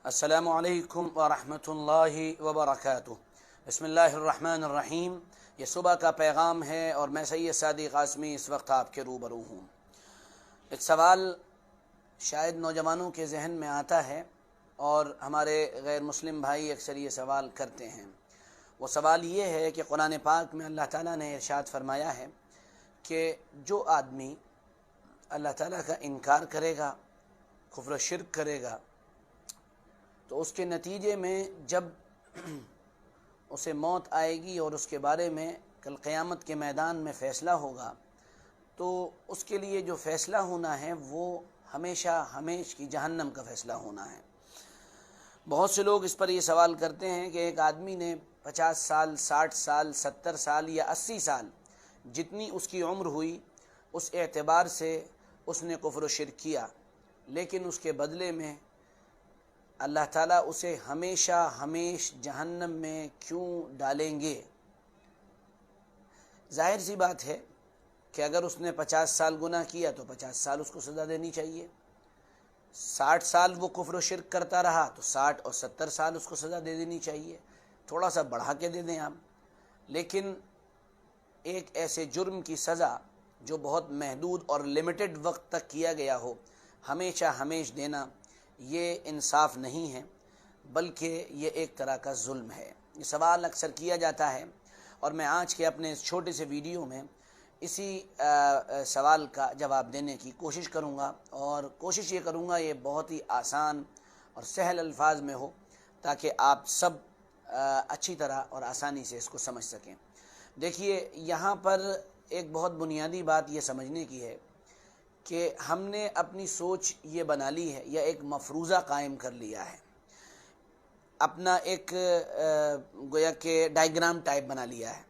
السلام علیکم ورحمۃ اللہ وبرکاتہ۔ بسم اللہ الرحمن الرحیم۔ یہ صبح کا پیغام ہے اور میں سید سعدی قاسمی اس وقت آپ کے روبرو ہوں۔ ایک سوال شاید نوجوانوں کے ذہن میں آتا ہے اور ہمارے غیر مسلم بھائی اکثر یہ سوال کرتے ہیں۔ وہ سوال یہ ہے کہ قرآن پاک میں اللہ تعالیٰ نے ارشاد فرمایا ہے کہ جو آدمی اللہ تعالیٰ کا انکار کرے گا، کفر و شرک کرے گا، تو اس کے نتیجے میں جب اسے موت آئے گی اور اس کے بارے میں کل قیامت کے میدان میں فیصلہ ہوگا، تو اس کے لیے جو فیصلہ ہونا ہے وہ ہمیشہ ہمیش کی جہنم کا فیصلہ ہونا ہے۔ بہت سے لوگ اس پر یہ سوال کرتے ہیں کہ ایک آدمی نے 50 سال، 60 سال، 70 سال یا 80 سال جتنی اس کی عمر ہوئی اس اعتبار سے اس نے کفر و شرک کیا، لیکن اس کے بدلے میں اللہ تعالیٰ اسے ہمیشہ ہمیش جہنم میں کیوں ڈالیں گے؟ ظاہر سی بات ہے کہ اگر اس نے 50 سال گناہ کیا تو 50 سال اس کو سزا دینی چاہیے، 60 سال وہ کفر و شرک کرتا رہا تو 60 اور 70 سال اس کو سزا دے دینی چاہیے، تھوڑا سا بڑھا کے دے دیں آپ۔ لیکن ایک ایسے جرم کی سزا جو بہت محدود اور لمیٹڈ وقت تک کیا گیا ہو، ہمیشہ ہمیش دینا، یہ انصاف نہیں ہے، بلکہ یہ ایک طرح کا ظلم ہے۔ یہ سوال اکثر کیا جاتا ہے اور میں آج کے اپنے اس چھوٹے سے ویڈیو میں اسی سوال کا جواب دینے کی کوشش کروں گا، اور کوشش یہ کروں گا یہ بہت ہی آسان اور سہل الفاظ میں ہو تاکہ آپ سب اچھی طرح اور آسانی سے اس کو سمجھ سکیں۔ دیکھیے، یہاں پر ایک بہت بنیادی بات یہ سمجھنے کی ہے کہ ہم نے اپنی سوچ یہ بنا لی ہے یا ایک مفروضہ قائم کر لیا ہے، اپنا ایک گویا کہ ڈائیگرام ٹائپ بنا لیا ہے،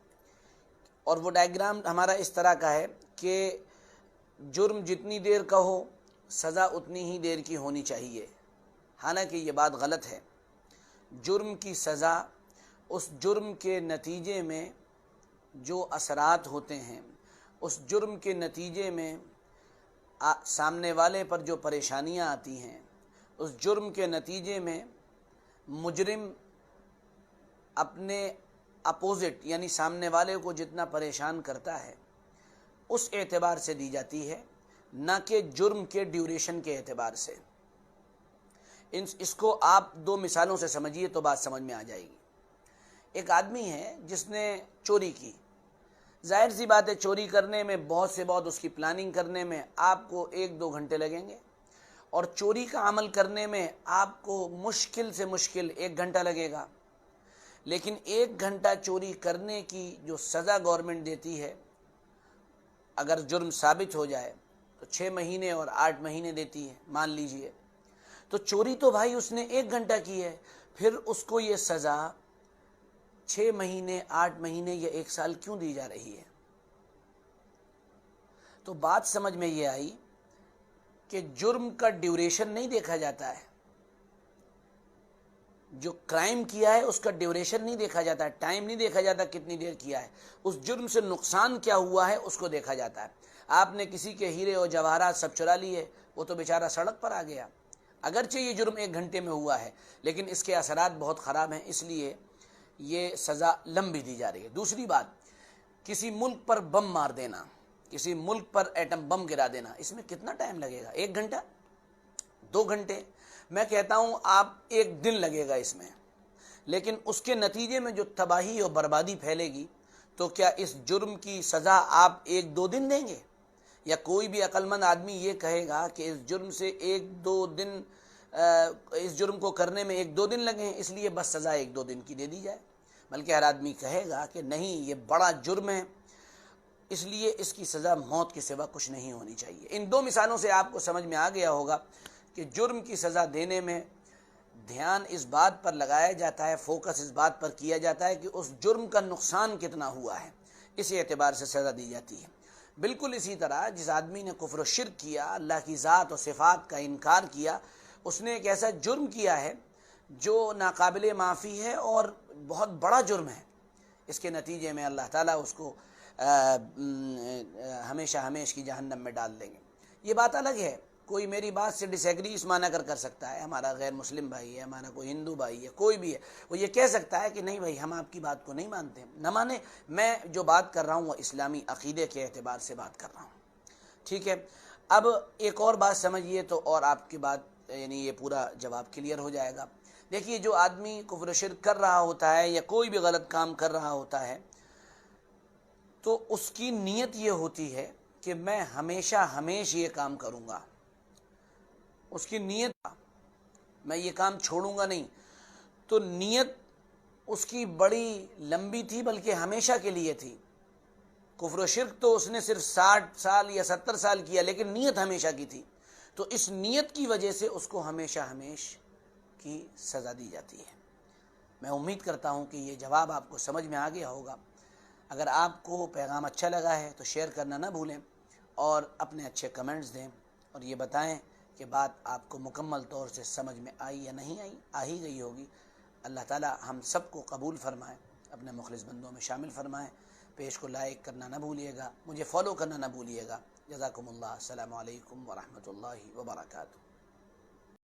اور وہ ڈائیگرام ہمارا اس طرح کا ہے کہ جرم جتنی دیر کا ہو سزا اتنی ہی دیر کی ہونی چاہیے۔ حالانکہ یہ بات غلط ہے۔ جرم کی سزا اس جرم کے نتیجے میں جو اثرات ہوتے ہیں، اس جرم کے نتیجے میں سامنے والے پر جو پریشانیاں آتی ہیں، اس جرم کے نتیجے میں مجرم اپنے اپوزٹ یعنی سامنے والے کو جتنا پریشان کرتا ہے اس اعتبار سے دی جاتی ہے، نہ کہ جرم کے ڈیوریشن کے اعتبار سے۔ اس کو آپ دو مثالوں سے سمجھیے تو بات سمجھ میں آ جائے گی۔ ایک آدمی ہے جس نے چوری کی، ظاہر سی بات ہے چوری کرنے میں بہت سے بہت اس کی پلاننگ کرنے میں آپ کو 1-2 گھنٹے لگیں گے، اور چوری کا عمل کرنے میں آپ کو مشکل سے مشکل 1 گھنٹہ لگے گا۔ لیکن 1 گھنٹہ چوری کرنے کی جو سزا گورنمنٹ دیتی ہے، اگر جرم ثابت ہو جائے تو 6 مہینے اور 8 مہینے دیتی ہے، مان لیجئے۔ تو چوری تو بھائی اس نے 1 گھنٹہ کی ہے، پھر اس کو یہ سزا 6 مہینے، 8 مہینے یا 1 سال کیوں دی جا رہی ہے؟ تو بات سمجھ میں یہ آئی کہ جرم کا ڈیوریشن نہیں دیکھا جاتا ہے، جو کرائم کیا ہے اس کا ڈیوریشن نہیں دیکھا جاتا ہے، ٹائم نہیں دیکھا جاتا کتنی دیر کیا ہے، اس جرم سے نقصان کیا ہوا ہے اس کو دیکھا جاتا ہے۔ آپ نے کسی کے ہیرے اور جواہرات سب چرا لیے، وہ تو بیچارہ سڑک پر آ گیا، اگرچہ یہ جرم 1 گھنٹے میں ہوا ہے لیکن اس کے اثرات بہت خراب ہیں، اس لیے یہ سزا لمبی دی جا رہی ہے۔ دوسری بات، کسی ملک پر بم مار دینا، کسی ملک پر ایٹم بم گرا دینا، اس میں کتنا ٹائم لگے گا؟ 1 گھنٹہ، 2 گھنٹے، میں کہتا ہوں آپ 1 دن لگے گا اس میں، لیکن اس کے نتیجے میں جو تباہی اور بربادی پھیلے گی، تو کیا اس جرم کی سزا آپ 1-2 دن دیں گے؟ یا کوئی بھی عقل مند آدمی یہ کہے گا کہ اس جرم سے 1-2 دن، اس جرم کو کرنے میں 1-2 دن لگے ہیں اس لیے بس سزا 1-2 دن کی دے دی جائے؟ بلکہ ہر آدمی کہے گا کہ نہیں، یہ بڑا جرم ہے، اس لیے اس کی سزا موت کے سوا کچھ نہیں ہونی چاہیے۔ ان 2 مثالوں سے آپ کو سمجھ میں آ گیا ہوگا کہ جرم کی سزا دینے میں دھیان اس بات پر لگایا جاتا ہے، فوکس اس بات پر کیا جاتا ہے کہ اس جرم کا نقصان کتنا ہوا ہے، اس اعتبار سے سزا دی جاتی ہے۔ بالکل اسی طرح جس آدمی نے کفر و شرک کیا، اللہ کی ذات و صفات کا انکار کیا، اس نے ایک ایسا جرم کیا ہے جو ناقابل معافی ہے اور بہت بڑا جرم ہے۔ اس کے نتیجے میں اللہ تعالیٰ اس کو ہمیشہ ہمیش کی جہنم میں ڈال دیں گے۔ یہ بات الگ ہے، کوئی میری بات سے ڈس ایگری اس معنی کر سکتا ہے، ہمارا غیر مسلم بھائی ہے، ہمارا کوئی ہندو بھائی ہے، کوئی بھی ہے، وہ یہ کہہ سکتا ہے کہ نہیں بھائی ہم آپ کی بات کو نہیں مانتے، نہ مانے، میں جو بات کر رہا ہوں وہ اسلامی عقیدے کے اعتبار سے بات کر رہا ہوں، ٹھیک ہے۔ اب ایک اور بات سمجھیے تو اور آپ کی بات یعنی یہ پورا جواب کلیئر ہو جائے گا۔ دیکھیے جو آدمی کفر و شرک کر رہا ہوتا ہے یا کوئی بھی غلط کام کر رہا ہوتا ہے تو اس کی نیت یہ ہوتی ہے کہ میں ہمیشہ یہ کام کروں گا، اس کی نیت میں یہ کام چھوڑوں گا نہیں، تو نیت اس کی بڑی لمبی تھی بلکہ ہمیشہ کے لیے تھی۔ کفر و شرک تو اس نے صرف 60 سال یا 70 سال کیا لیکن نیت ہمیشہ کی تھی، تو اس نیت کی وجہ سے اس کو ہمیشہ کی سزا دی جاتی ہے۔ میں امید کرتا ہوں کہ یہ جواب آپ کو سمجھ میں آ گیا ہوگا۔ اگر آپ کو پیغام اچھا لگا ہے تو شیئر کرنا نہ بھولیں اور اپنے اچھے کمنٹس دیں اور یہ بتائیں کہ بات آپ کو مکمل طور سے سمجھ میں آئی یا نہیں آئی، آ ہی گئی ہوگی۔ اللہ تعالی ہم سب کو قبول فرمائے، اپنے مخلص بندوں میں شامل فرمائے۔ پیج کو لائک کرنا نہ بھولیے گا، مجھے فالو کرنا نہ بھولیے گا۔ جزاکم اللہ، السلام علیکم ورحمۃ اللہ وبرکاتہ۔